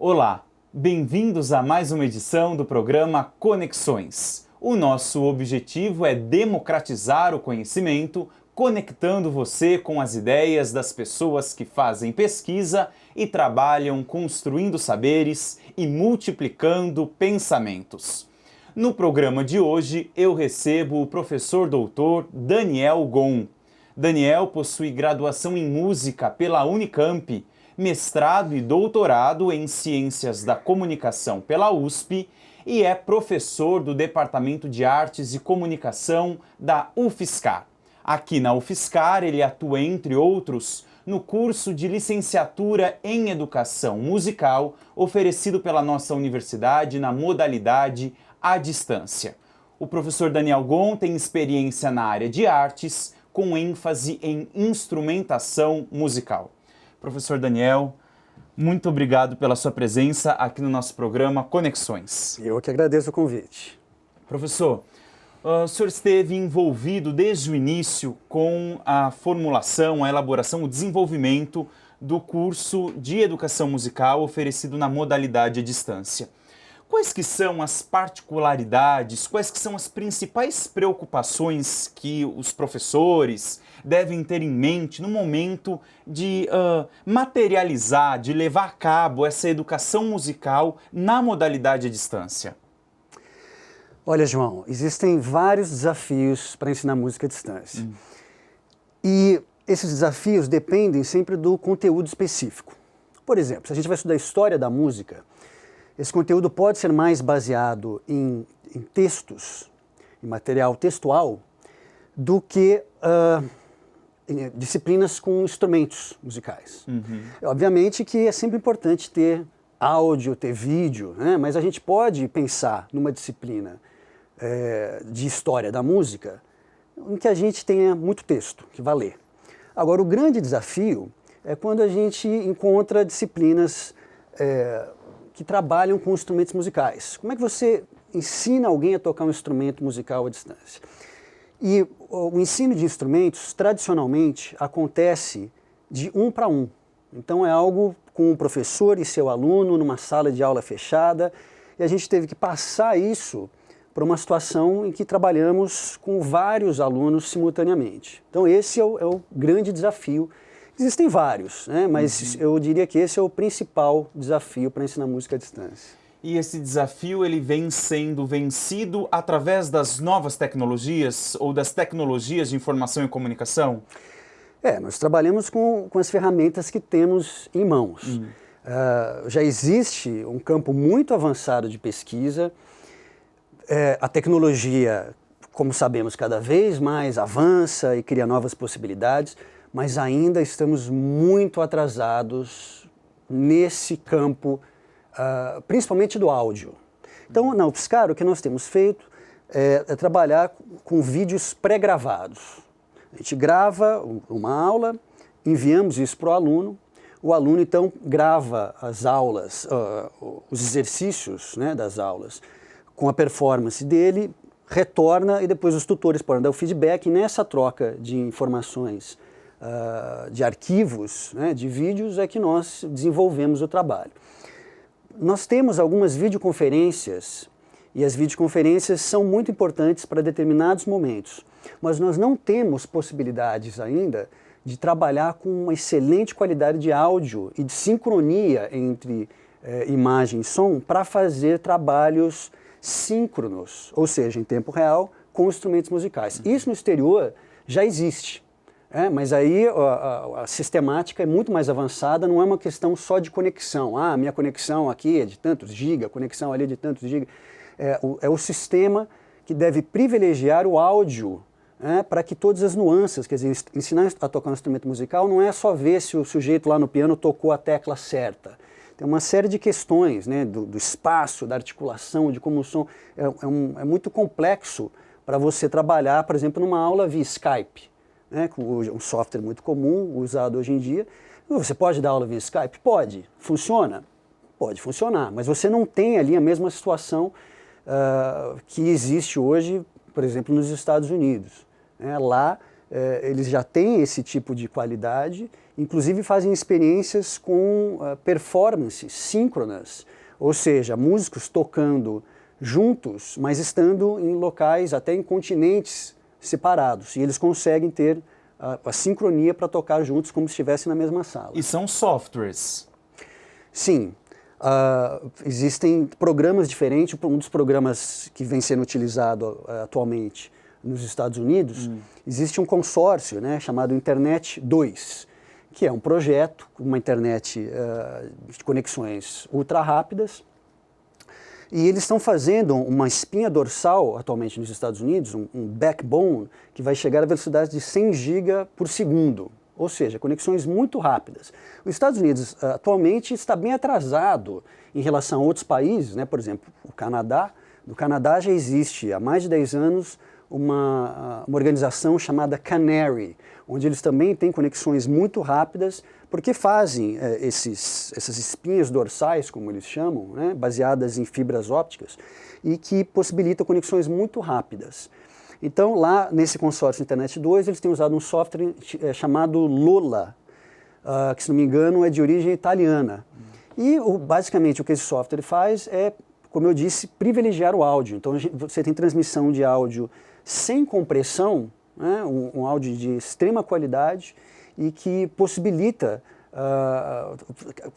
Olá, bem-vindos a mais uma edição do programa Conexões. O nosso objetivo é democratizar o conhecimento, conectando você com as ideias das pessoas que fazem pesquisa e trabalham construindo saberes e multiplicando pensamentos. No programa de hoje, eu recebo o professor doutor Daniel Gon. Daniel possui graduação em música pela Unicamp, mestrado e doutorado em Ciências da Comunicação pela USP e é professor do Departamento de Artes e Comunicação da UFSCar. Aqui na UFSCar, ele atua, entre outros, no curso de licenciatura em Educação Musical oferecido pela nossa universidade na modalidade à distância. O professor Daniel Gon tem experiência na área de artes, com ênfase em instrumentação musical. Professor Daniel, muito obrigado pela sua presença aqui no nosso programa Conexões. Eu que agradeço o convite. Professor, o senhor esteve envolvido desde o início com a formulação, a elaboração, o desenvolvimento do curso de educação musical oferecido na modalidade à distância. Quais que são as particularidades, quais que são as principais preocupações que os professores devem ter em mente no momento de materializar, de levar a cabo essa educação musical na modalidade à distância? Olha, João, existem vários desafios para ensinar música à distância. E esses desafios dependem sempre do conteúdo específico. Por exemplo, se a gente vai estudar a história da música, esse conteúdo pode ser mais baseado em textos, em material textual, do que em disciplinas com instrumentos musicais. Obviamente que é sempre importante ter áudio, ter vídeo, né? Mas a gente pode pensar numa disciplina de história da música em que a gente tenha muito texto que vai ler. Agora, o grande desafio é quando a gente encontra disciplinas que trabalham com instrumentos musicais. Como é que você ensina alguém a tocar um instrumento musical à distância? E o ensino de instrumentos, tradicionalmente, acontece de um para um. Então é algo com o professor e seu aluno numa sala de aula fechada, e a gente teve que passar isso para uma situação em que trabalhamos com vários alunos simultaneamente. Então esse é o grande desafio. Existem vários, né? Mas eu diria que esse é o principal desafio para ensinar música à distância. E esse desafio ele vem sendo vencido através das novas tecnologias ou das tecnologias de informação e comunicação? Nós trabalhamos com as ferramentas que temos em mãos. Já existe um campo muito avançado de pesquisa. A tecnologia, como sabemos, cada vez mais avança e cria novas possibilidades, mas ainda estamos muito atrasados nesse campo, principalmente do áudio. Então, na UFSCar, o que nós temos feito é trabalhar com vídeos pré-gravados. A gente grava uma aula, enviamos isso para o aluno então grava as aulas, os exercícios, né, das aulas, com a performance dele, retorna e depois os tutores podem dar o feedback, e nessa troca de informações, de arquivos, né, de vídeos, é que nós desenvolvemos o trabalho. Nós temos algumas videoconferências, e as videoconferências são muito importantes para determinados momentos, mas nós não temos possibilidades ainda de trabalhar com uma excelente qualidade de áudio e de sincronia entre imagem e som para fazer trabalhos síncronos, ou seja, em tempo real, com instrumentos musicais. Isso no exterior já existe. Mas aí a sistemática é muito mais avançada, não é uma questão só de conexão. Minha conexão aqui é de tantos giga, a conexão ali é de tantos giga. É o sistema que deve privilegiar o áudio, para que todas as nuances, quer dizer, ensinar a tocar um instrumento musical não é só ver se o sujeito lá no piano tocou a tecla certa. Tem uma série de questões, né, do espaço, da articulação, de como o som é muito complexo para você trabalhar, por exemplo, numa aula via Skype. Um software muito comum, usado hoje em dia. Você pode dar aula via Skype? Pode. Funciona? Pode funcionar, mas você não tem ali a mesma situação que existe hoje, por exemplo, nos Estados Unidos. Lá eles já têm esse tipo de qualidade, inclusive fazem experiências com performances síncronas, ou seja, músicos tocando juntos, mas estando em locais, até em continentes separados, e eles conseguem ter a sincronia para tocar juntos como se estivessem na mesma sala. E são softwares? Sim. Existem programas diferentes. Um dos programas que vem sendo utilizado atualmente nos Estados Unidos, existe um consórcio, né, chamado Internet 2, que é um projeto, uma internet de conexões ultra rápidas, e eles estão fazendo uma espinha dorsal atualmente nos Estados Unidos, um backbone, que vai chegar à velocidade de 100 GB por segundo. Ou seja, conexões muito rápidas. Os Estados Unidos atualmente está bem atrasado em relação a outros países, né? Por exemplo, o Canadá. No Canadá já existe há mais de 10 anos uma organização chamada Canary, onde eles também têm conexões muito rápidas, porque fazem essas espinhas dorsais, como eles chamam, né? Baseadas em fibras ópticas, e que possibilitam conexões muito rápidas. Então, lá nesse consórcio Internet 2, eles têm usado um software chamado Lola, que, se não me engano, é de origem italiana. E, basicamente, o que esse software faz é, como eu disse, privilegiar o áudio. Então, você tem transmissão de áudio sem compressão, né, um áudio de extrema qualidade e que possibilita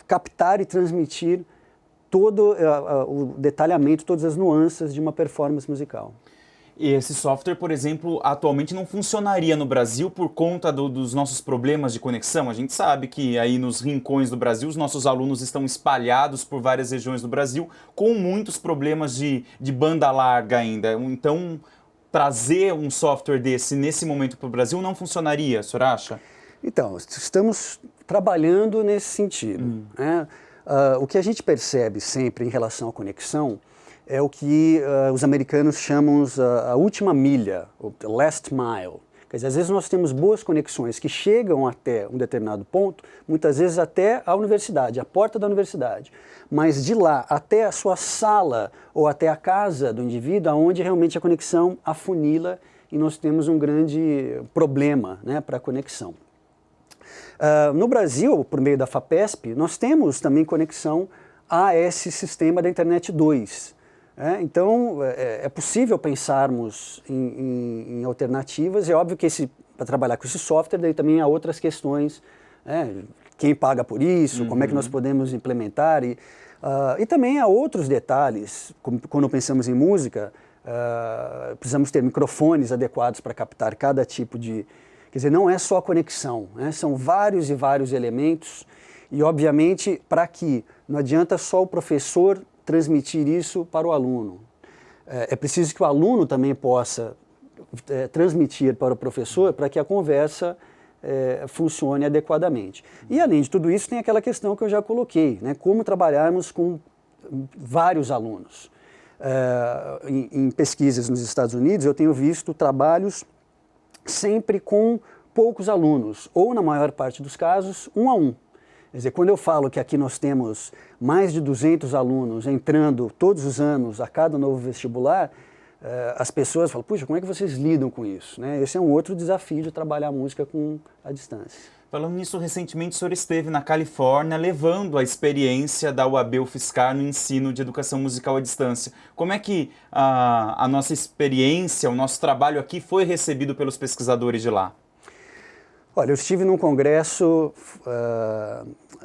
captar e transmitir todo o detalhamento, todas as nuances de uma performance musical. E esse software, por exemplo, atualmente não funcionaria no Brasil por conta dos nossos problemas de conexão. A gente sabe que aí nos rincões do Brasil, os nossos alunos estão espalhados por várias regiões do Brasil com muitos problemas de banda larga ainda. Então, trazer um software desse nesse momento para o Brasil não funcionaria, o senhor acha? Então, estamos trabalhando nesse sentido. Né? O que a gente percebe sempre em relação à conexão é o que os americanos chamam a última milha, o last mile. Quer dizer, às vezes nós temos boas conexões que chegam até um determinado ponto, muitas vezes até a universidade, a porta da universidade. Mas de lá até a sua sala ou até a casa do indivíduo, onde realmente a conexão afunila e nós temos um grande problema, né, para a conexão. No Brasil, por meio da FAPESP, nós temos também conexão a esse sistema da Internet 2. Então, é possível pensarmos em alternativas. É óbvio que para trabalhar com esse software, daí também há outras questões, quem paga por isso, como é que nós podemos implementar. E também há outros detalhes, como quando pensamos em música, precisamos ter microfones adequados para captar cada tipo de... Quer dizer, não é só a conexão, né? São vários e vários elementos. E, obviamente, para que não adianta só o professor transmitir isso para o aluno. É preciso que o aluno também possa transmitir para o professor para que a conversa funcione adequadamente. E, além de tudo isso, tem aquela questão que eu já coloquei, né? Como trabalharmos com vários alunos. Em pesquisas nos Estados Unidos, eu tenho visto trabalhos sempre com poucos alunos, ou, na maior parte dos casos, 1 a 1. Quer dizer, quando eu falo que aqui nós temos mais de 200 alunos entrando todos os anos a cada novo vestibular, as pessoas falam, puxa, como é que vocês lidam com isso? Né? Esse é um outro desafio de trabalhar a música à distância. Falando nisso, recentemente o senhor esteve na Califórnia levando a experiência da UAB UFSCar no ensino de educação musical à distância. Como é que a nossa experiência, o nosso trabalho aqui foi recebido pelos pesquisadores de lá? Olha, eu estive num congresso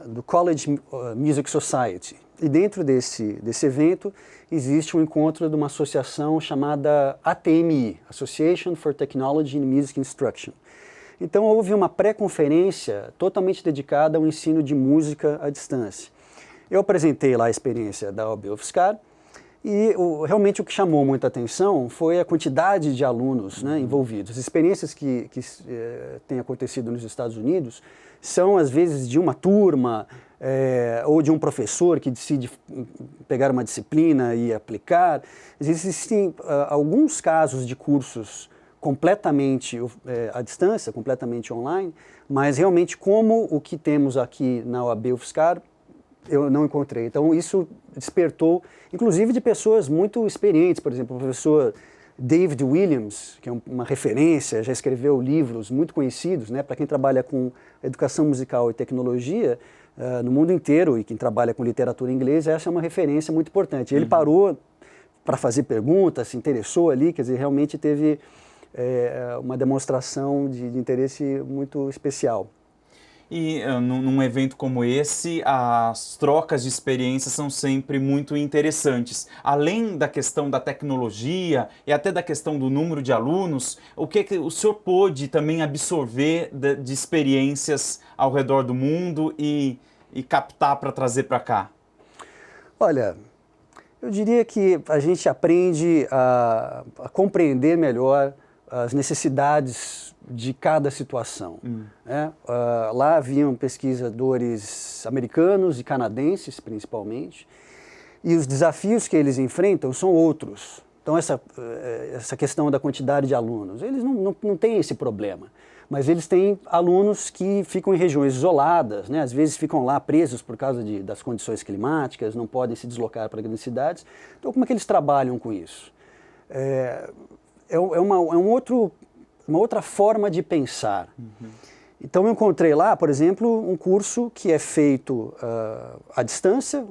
do College Music Society e dentro desse evento existe um encontro de uma associação chamada ATMI, Association for Technology in Music Instruction. Então houve uma pré-conferência totalmente dedicada ao ensino de música à distância. Eu apresentei lá a experiência da UAB UFSCar e realmente o que chamou muita atenção foi a quantidade de alunos, né, envolvidos. As experiências que têm acontecido nos Estados Unidos são, às vezes, de uma turma ou de um professor que decide pegar uma disciplina e aplicar. Existem alguns casos de cursos completamente à distância, completamente online, mas realmente como o que temos aqui na UAB UFSCar, eu não encontrei. Então isso despertou, inclusive de pessoas muito experientes, por exemplo, o professor David Williams, que é uma referência, já escreveu livros muito conhecidos, né, para quem trabalha com educação musical e tecnologia no mundo inteiro, e quem trabalha com literatura inglesa, essa é uma referência muito importante. Ele parou para fazer perguntas, se interessou ali, quer dizer, realmente teve uma demonstração de interesse muito especial. E num evento como esse, as trocas de experiências são sempre muito interessantes. Além da questão da tecnologia e até da questão do número de alunos, o que o senhor pôde também absorver de experiências ao redor do mundo e captar para trazer para cá? Olha, eu diria que a gente aprende a compreender melhor as necessidades de cada situação. Né? Lá haviam pesquisadores americanos e canadenses, principalmente, e os desafios que eles enfrentam são outros. Então, essa questão da quantidade de alunos, eles não têm esse problema, mas eles têm alunos que ficam em regiões isoladas, né? Às vezes ficam lá presos por causa das condições climáticas, não podem se deslocar para grandes cidades. Então, como é que eles trabalham com isso? Uma outra forma de pensar. Então, eu encontrei lá, por exemplo, um curso que é feito à distância,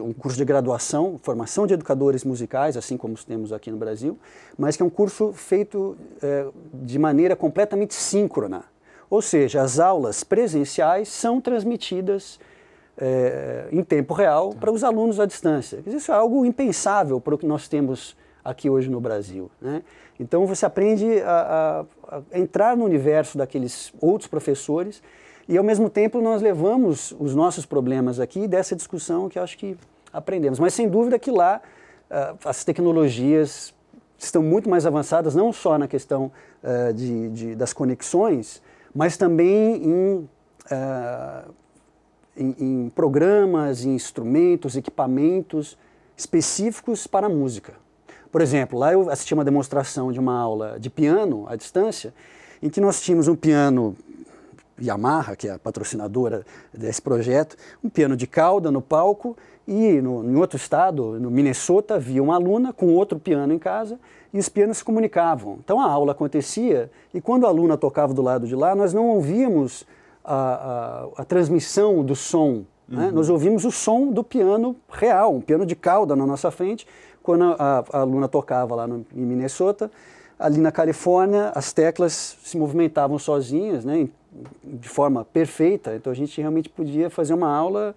um curso de graduação, formação de educadores musicais, assim como temos aqui no Brasil, mas que é um curso feito de maneira completamente síncrona. Ou seja, as aulas presenciais são transmitidas em tempo real para os alunos à distância. Isso é algo impensável para o que nós temos aqui hoje no Brasil, né? Então você aprende a entrar no universo daqueles outros professores e ao mesmo tempo nós levamos os nossos problemas aqui dessa discussão que eu acho que aprendemos. Mas sem dúvida que lá as tecnologias estão muito mais avançadas, não só na questão das conexões, mas também em programas, em instrumentos, equipamentos específicos para a música. Por exemplo, lá eu assisti uma demonstração de uma aula de piano à distância, em que nós tínhamos um piano Yamaha, que é a patrocinadora desse projeto, um piano de cauda no palco, e em outro estado, no Minnesota, havia uma aluna com outro piano em casa, e os pianos se comunicavam. Então a aula acontecia, e quando a aluna tocava do lado de lá, nós não ouvíamos a transmissão do som, né? Nós ouvimos o som do piano real, um piano de cauda na nossa frente. Quando a aluna tocava lá em Minnesota, ali na Califórnia, as teclas se movimentavam sozinhas, né, de forma perfeita. Então a gente realmente podia fazer uma aula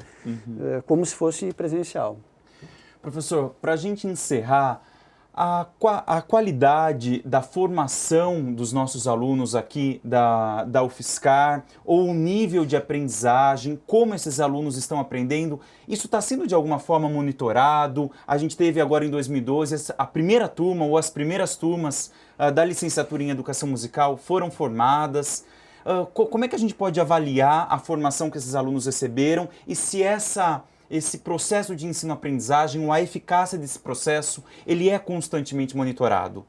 como se fosse presencial. Professor, para a gente encerrar, a qualidade da formação dos nossos alunos aqui da UFSCar, ou o nível de aprendizagem, como esses alunos estão aprendendo, isso está sendo de alguma forma monitorado? A gente teve agora em 2012 a primeira turma ou as primeiras turmas da licenciatura em Educação Musical foram formadas. Como é que a gente pode avaliar a formação que esses alunos receberam e se esse processo de ensino-aprendizagem, a eficácia desse processo, ele é constantemente monitorado?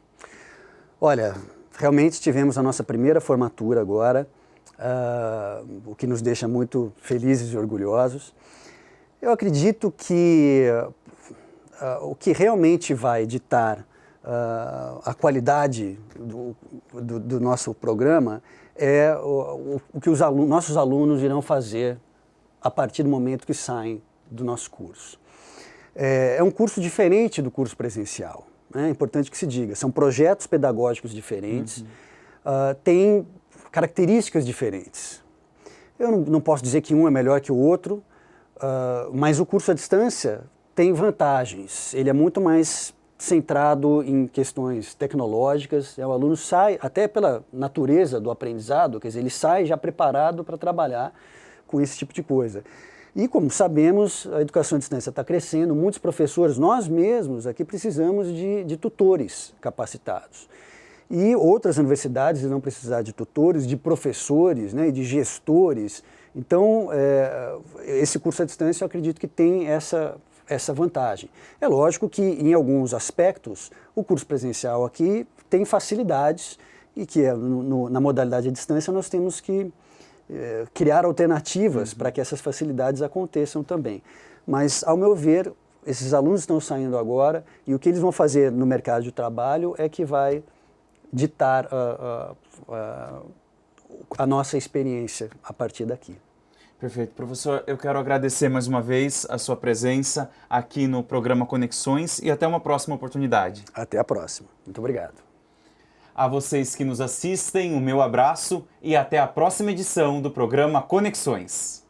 Olha, realmente tivemos a nossa primeira formatura agora, o que nos deixa muito felizes e orgulhosos. Eu acredito que o que realmente vai ditar a qualidade do nosso programa é o que os nossos alunos irão fazer a partir do momento que saem do nosso curso. É um curso diferente do curso presencial, né? É importante que se diga, são projetos pedagógicos diferentes, têm características diferentes. Eu não posso dizer que um é melhor que o outro, mas o curso à distância tem vantagens, ele é muito mais centrado em questões tecnológicas, o aluno sai, até pela natureza do aprendizado, quer dizer, ele sai já preparado para trabalhar com esse tipo de coisa. E como sabemos, a educação à distância está crescendo, muitos professores, nós mesmos aqui precisamos de tutores capacitados. E outras universidades irão precisar de tutores, de professores, né, de gestores. Então, esse curso à distância eu acredito que tem essa vantagem. É lógico que em alguns aspectos o curso presencial aqui tem facilidades e que na modalidade à distância nós temos que criar alternativas para que essas facilidades aconteçam também. Mas, ao meu ver, esses alunos estão saindo agora e o que eles vão fazer no mercado de trabalho é que vai ditar a nossa experiência a partir daqui. Perfeito. Professor, eu quero agradecer mais uma vez a sua presença aqui no programa Conexões e até uma próxima oportunidade. Até a próxima. Muito obrigado. A vocês que nos assistem, o meu abraço e até a próxima edição do programa Conexões.